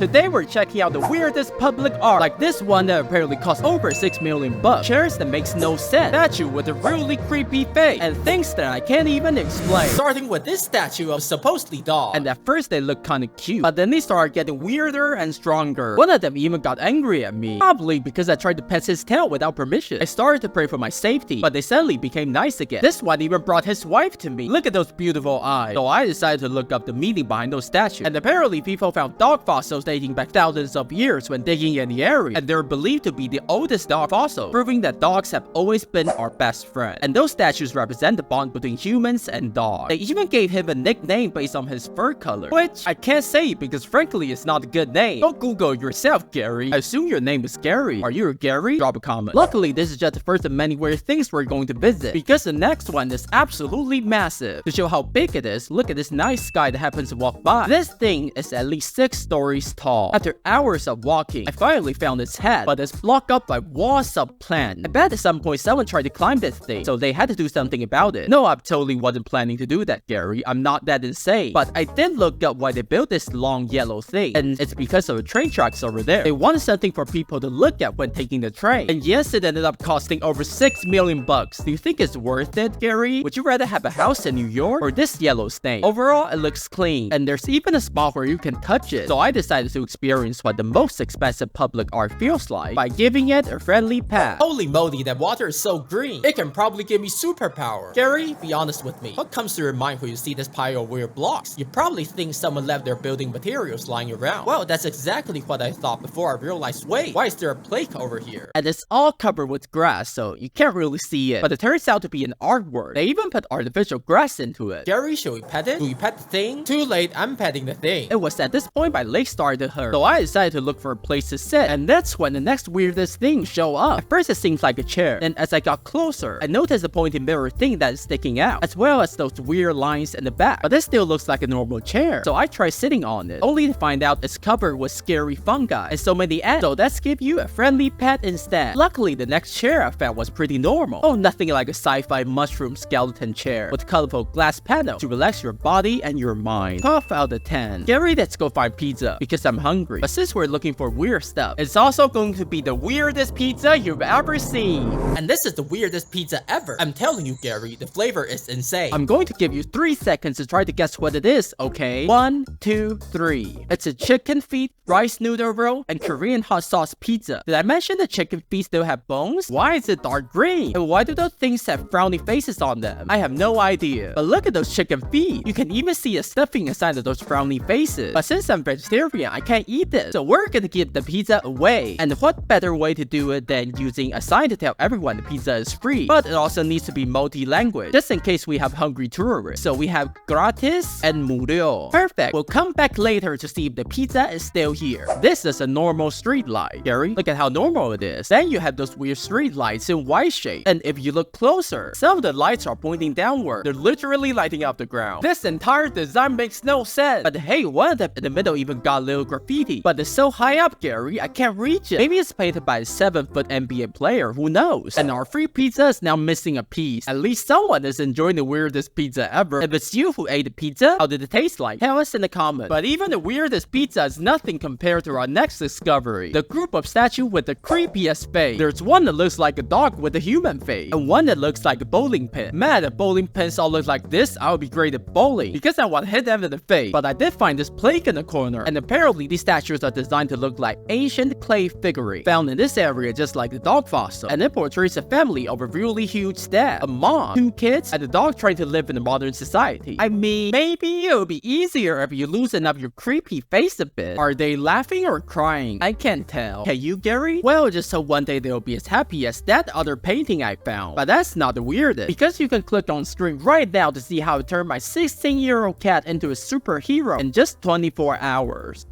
Today we're checking out the weirdest public art, like this one that apparently costs over 6 million bucks. Chairs that makes no sense, statue with a really creepy face, and things that I can't even explain. Starting with this statue of supposedly dog. And at first they look kinda cute, but then they started getting weirder and stronger. One of them even got angry at me, probably because I tried to pet his tail without permission. I started to pray for my safety, but they suddenly became nice again. This one even brought his wife to me. Look at those beautiful eyes. So I decided to look up the meaning behind those statues, and apparently people found dog fossils dating back thousands of years when digging in the area, and they're believed to be the oldest dog fossil, proving that dogs have always been our best friend. And those statues represent the bond between humans and dogs. They even gave him a nickname based on his fur color, which I can't say because frankly it's not a good name. Don't Google it yourself, Gary. I assume your name is Gary. Are you a Gary? Drop a comment. Luckily, this is just the first of many weird things we're going to visit, because the next one is absolutely massive. To show how big it is, look at this night sky that happens to walk by. This thing is at least 6 stories tall. After hours of walking, I finally found its head, but it's blocked up by walls of plants. I bet at some point someone tried to climb this thing, so they had to do something about it. No, I totally wasn't planning to do that, Gary. I'm not that insane. But I did look up why they built this long yellow thing, and it's because of the train tracks over there. They wanted something for people to look at when taking the train. And yes, it ended up costing over 6 million bucks. Do you think it's worth it, Gary? Would you rather have a house in New York or this yellow stain? Overall, it looks clean, and there's even a spot where you can touch it. So I decided to experience what the most expensive public art feels like by giving it a friendly pat. Holy moly, that water is so green. It can probably give me superpower. Gary, be honest with me. What comes to your mind when you see this pile of weird blocks? You probably think someone left their building materials lying around. Well, that's exactly what I thought before I realized, wait, why is there a plaque over here? And it's all covered with grass, so you can't really see it. But it turns out to be an artwork. They even put artificial grass into it. Gary, should we pet it? Do we pet the thing? Too late, I'm petting the thing. It was at this point my leg started to hurt, so I decided to look for a place to sit, and that's when the next weirdest thing show up. At first it seems like a chair, and as I got closer, I noticed a pointing mirror thing that is sticking out, as well as those weird lines in the back. But this still looks like a normal chair, so I tried sitting on it, only to find out it's covered with scary fungi and so many ants. So let's give you a friendly pet instead. Luckily, the next chair I found was pretty normal. Oh, nothing like a sci-fi mushroom skeleton chair with colorful glass panels to relax your body and your mind. 12 out of 10. Gary, let's go find pizza because I'm hungry. But since we're looking for weird stuff, it's also going to be the weirdest pizza you've ever seen. And this is the weirdest pizza ever. I'm telling you, Gary, the flavor is insane. I'm going to give you 3 seconds to try to guess what it is, okay? 1, 2, 3. It's a chicken feet, rice noodle roll, and Korean hot sauce pizza. Did I mention the chicken feet still have bones? Why is it dark green? And why do those things have frowny faces on them? I have no idea. But look at those chicken feet. You can even see a stuffing inside of those frowny faces. But since I'm vegetarian, I can't eat this. So we're gonna give the pizza away. And what better way to do it than using a sign to tell everyone the pizza is free? But it also needs to be multi-language, just in case we have hungry tourists. So we have gratis and 무료. Perfect. We'll come back later to see if the pizza is still here. This is a normal street light. Gary, look at how normal it is. Then you have those weird street lights in Y shape. And if you look closer, some of the lights are pointing downward. They're literally lighting up the ground. This entire design makes no sense. But hey, one of them in the middle even got a little graffiti. But it's so high up, Gary, I can't reach it. Maybe it's painted by a 7-foot NBA player, who knows? And our free pizza is now missing a piece. At least someone is enjoying the weirdest pizza ever. If it's you who ate the pizza, how did it taste like? Tell us in the comments. But even the weirdest pizza is nothing compared to our next discovery. The group of statues with the creepiest face. There's one that looks like a dog with a human face, and one that looks like a bowling pin. Man, if bowling pins all look like this, I would be great at bowling, because I want to hit them in the face. But I did find this plaque in the corner, and apparently these statues are designed to look like ancient clay figurines found in this area, just like the dog fossil. And it portrays a family of a really huge dad, a mom, 2 kids, and a dog trying to live in a modern society. I mean, maybe it would be easier if you loosen up your creepy face a bit. Are they laughing or crying? I can't tell. Can you, Gary? Well, just so one day they'll be as happy as that other painting I found. But that's not the weirdest, because you can click on screen right now to see how it turned my 16-year-old cat into a superhero in just 24 hours.